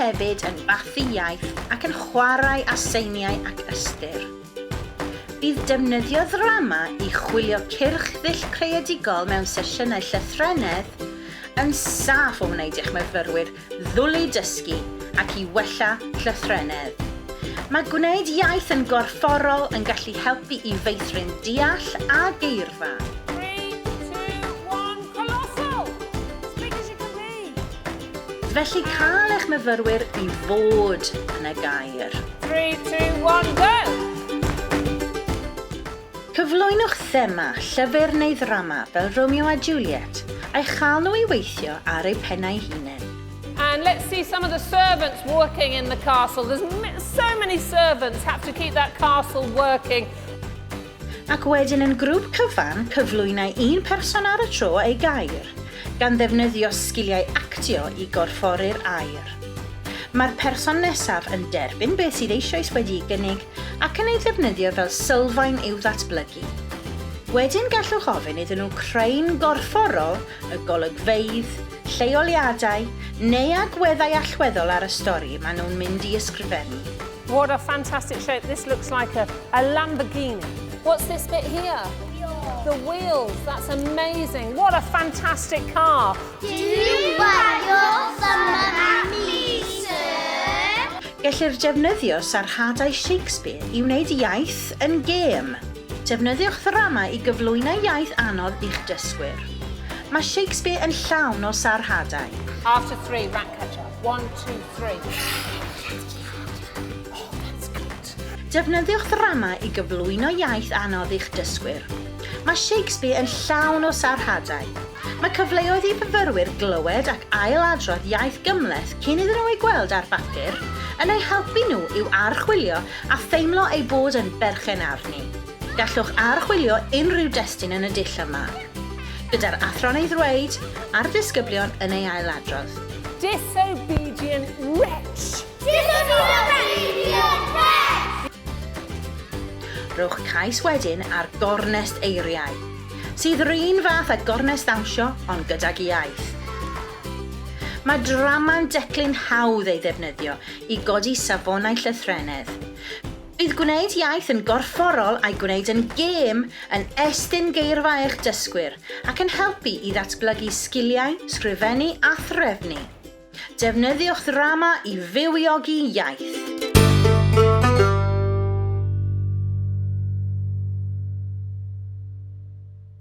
hefyd yn bathu iaith ac yn chwarae â seiniau ac ystyr. Bydd defnyddio ddrama i chwilio cyrch ddull creadigol mewn sesiynau llythrennedd yn saff o wneud eich myfyrwyr ddwlu dysgu ac i wella llythrennedd. Mae gwneud iaith yn gorfforol yn gallu helpu i feithrin deall a geirfa. 3, 2, 1, colossal! As big as you can be. Felly cael eich myfyrwyr i fod yn y gair. 3, 2, 1, go! Cyflwynwch thema, llyfr neu ddrama fel Romeo a Juliet a'i chael nhw i weithio ar eu pennau hunain. And let's see some of the servants working in the castle. There's so many servants have to keep that castle working. Ac wedyn yn grŵp cyfan cyflwynau un person ar y tro ei gair, gan ddefnyddio sgiliau actio i gorffori'r air. Mae'r person nesaf yn derbyn beth sydd eisoes wedi'i gynnig ac yn ei ddefnyddio fel sylfaen i'w ddatblygu. Wedyn gallwch ofyn iddyn nhw creu'n gorfforol y golygfeydd, lleoliadau neu agweddau allweddol ar y stori maen nhw'n mynd i ysgrifennu. What a fantastic shape. This looks like a Lamborghini. What's this bit here? The wheels. That's amazing. What a fantastic car. Gellir defnyddio sarhadau Shakespeare i wneud iaith yn gêm. Defnyddiwch ddrama i gyflwyno iaith anodd i'ch dysgwyr. Mae Shakespeare yn llawn o sarhadau. After 3, rat catch up. 1, 2, 3. Oh, that's good. Defnyddiwch ddrama i gyflwyno iaith anodd i'ch dysgwyr. Mae Shakespeare yn llawn o sarhadau. Mae cyfleoedd i fyfyrwyr glywed ac ailadrodd iaith gymleth cyn iddyn nhw ei gweld ar bapur yn ei helpu nhw i'w archwilio a theimlo ei bod yn berchen arni. Gallwch archwilio unrhyw destun yn y dull yma, gyda'r athrawon ei ddweud a'r disgyblion yn ei ailadrodd. Disobedient wretch. Disobedient wretch! Rhowch cais wedyn ar gornest eiriau, sydd yr un fath â gornest dawnsio ond gydag iaith. Mae drama'n declyn hawdd ei ddefnyddio i godi safonau llythrennedd. Bydd gwneud iaith yn gorfforol a'i gwneud yn gêm yn estyn geirfa eich dysgwyr ac yn helpu i ddatblygu sgiliau, sgrifennu a threfnu. Defnyddiwch ddrama i fywiogi iaith.